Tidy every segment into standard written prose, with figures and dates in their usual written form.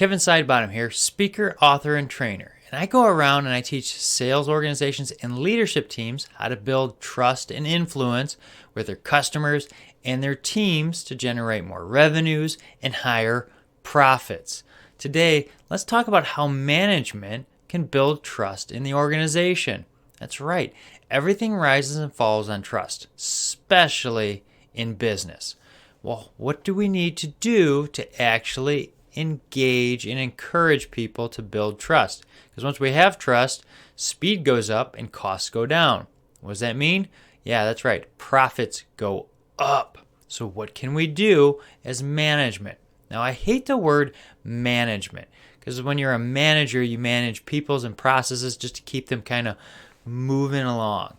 Kevin Sidebottom here, speaker, author, and trainer. And I go around and I teach sales organizations and leadership teams how to build trust and influence with their customers and their teams to generate more revenues and higher profits. Today, let's talk about how management can build trust in the organization. That's right. Everything rises and falls on trust, especially in business. Well, what do we need to do to actually engage and encourage people to build trust? Because once we have trust, speed goes up and costs go down. What does that mean? Yeah, that's right. Profits go up. So what can we do as management? Now, I hate the word management because when you're a manager, you manage peoples and processes just to keep them kind of moving along.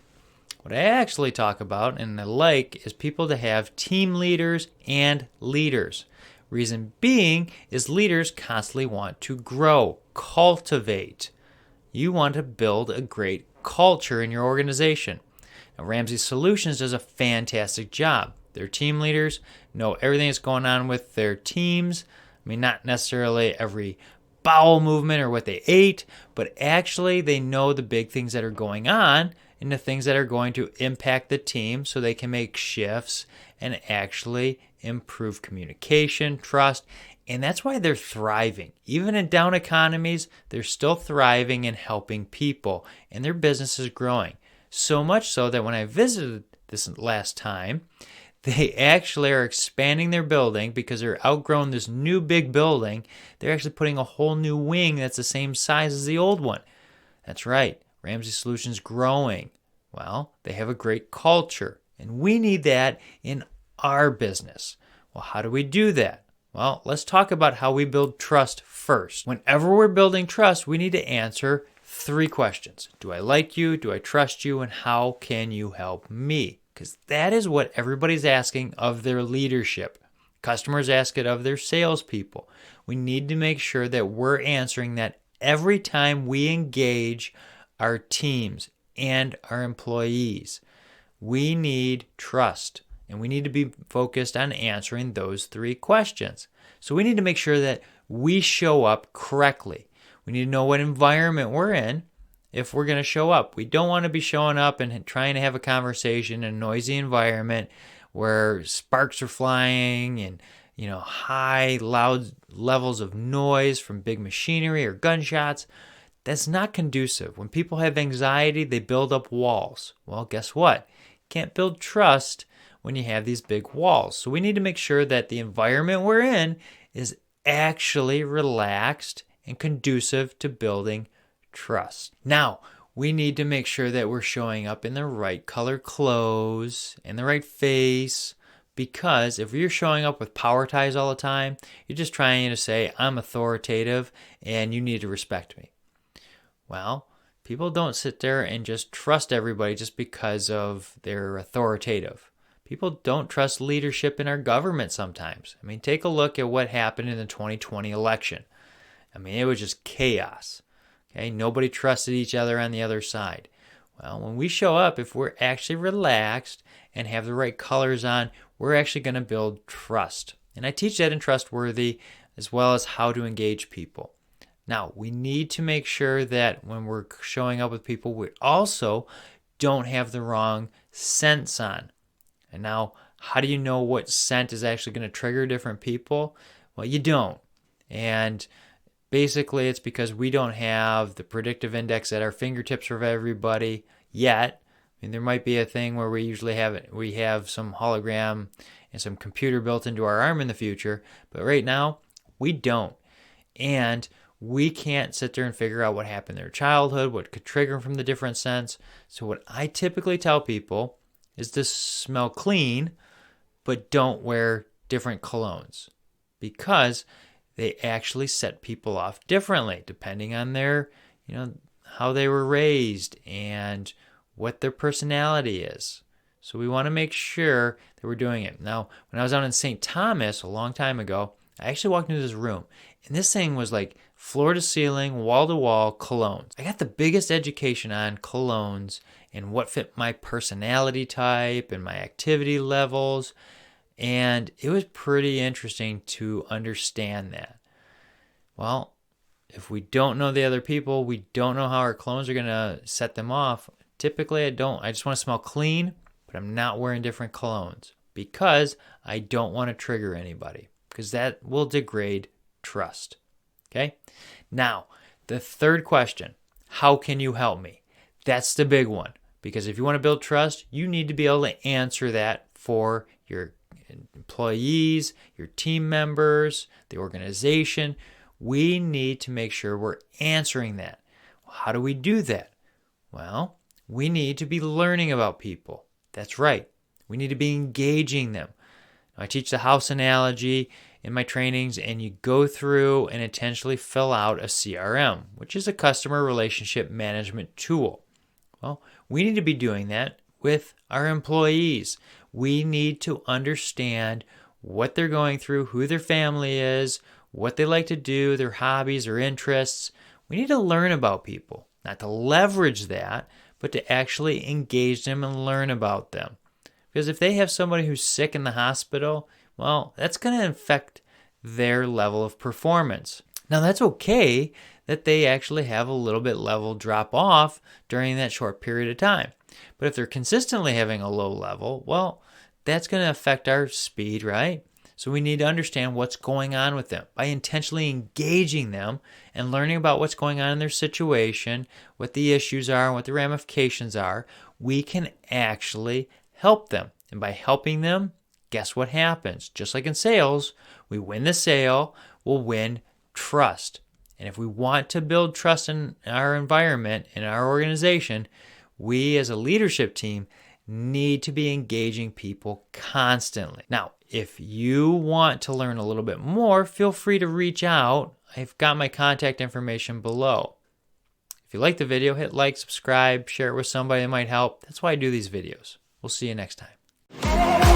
What I actually talk about and I like is people to have team leaders and leaders. Reason being is leaders constantly want to grow, cultivate. You want to build a great culture in your organization. Now, Ramsey Solutions does a fantastic job. Their team leaders know everything that's going on with their teams. I mean, not necessarily every bowel movement or what they ate, but actually they know the big things that are going on and the things that are going to impact the team so they can make shifts and actually improve communication, trust, and that's why they're thriving. Even in down economies, they're still thriving and helping people, and their business is growing. So much so that when I visited this last time, they actually are expanding their building because they're outgrown this new big building. They're actually putting a whole new wing that's the same size as the old one. That's right. Ramsey Solutions growing. Well, they have a great culture, and we need that in our business. Well, how do we do that? Well, let's talk about how we build trust first. Whenever we're building trust, we need to answer 3 questions. Do I like you? Do I trust you? And how can you help me? Because that is what everybody's asking of their leadership. Customers ask it of their salespeople. We need to make sure that we're answering that every time we engage our teams and our employees. We need trust, and we need to be focused on answering those 3 questions. So we need to make sure that we show up correctly. We need to know what environment we're in if we're going to show up. We don't want to be showing up and trying to have a conversation in a noisy environment where sparks are flying and high, loud levels of noise from big machinery or gunshots. That's not conducive. When people have anxiety, they build up walls. Well, guess what? Can't build trust when you have these big walls. So we need to make sure that the environment we're in is actually relaxed and conducive to building trust. Now, we need to make sure that we're showing up in the right color clothes and the right face, because if you're showing up with power ties all the time, you're just trying to say, I'm authoritative and you need to respect me. Well, people don't sit there and just trust everybody just because of they're authoritative. People don't trust leadership in our government sometimes. I mean, take a look at what happened in the 2020 election. I mean, it was just chaos. Okay, nobody trusted each other on the other side. Well, when we show up, if we're actually relaxed and have the right colors on, we're actually going to build trust. And I teach that in Trustworthy as well as how to engage people. Now, we need to make sure that when we're showing up with people, we also don't have the wrong scents on. And now, how do you know what scent is actually going to trigger different people? Well, you don't. And basically, it's because we don't have the predictive index at our fingertips of everybody yet. I mean, there might be a thing where we have some hologram and some computer built into our arm in the future, but right now, we don't. And we can't sit there and figure out what happened in their childhood, what could trigger them from the different scents. So what I typically tell people is to smell clean, but don't wear different colognes, because they actually set people off differently depending on their, how they were raised and what their personality is. So we want to make sure that we're doing it. Now, when I was out in St. Thomas a long time ago, I actually walked into this room, and this thing was like floor to ceiling, wall to wall colognes. I got the biggest education on colognes and what fit my personality type and my activity levels. And it was pretty interesting to understand that. Well, if we don't know the other people, we don't know how our clones are going to set them off. Typically, I don't. I just want to smell clean, but I'm not wearing different colognes because I don't want to trigger anybody, because that will degrade trust. Okay? Now, the third question, how can you help me? That's the big one, because if you want to build trust, you need to be able to answer that for your employees, your team members, the organization. We need to make sure we're answering that. How do we do that? Well, we need to be learning about people. That's right. We need to be engaging them. I teach the house analogy in my trainings, and you go through and intentionally fill out a CRM, which is a customer relationship management tool. Well, we need to be doing that with our employees. We need to understand what they're going through, who their family is, what they like to do, their hobbies or interests. We need to learn about people, not to leverage that, but to actually engage them and learn about them. Because if they have somebody who's sick in the hospital, well, that's going to affect their level of performance. Now, that's okay that they actually have a little bit level drop off during that short period of time. But if they're consistently having a low level, well, that's going to affect our speed, right? So we need to understand what's going on with them by intentionally engaging them and learning about what's going on in their situation, what the issues are, and what the ramifications are. We can actually help them. And by helping them, guess what happens? Just like in sales, we win the sale, we'll win trust. And if we want to build trust in our environment, in our organization, we as a leadership team need to be engaging people constantly. Now, if you want to learn a little bit more, feel free to reach out. I've got my contact information below. If you like the video, hit like, subscribe, share it with somebody that might help. That's why I do these videos. We'll see you next time.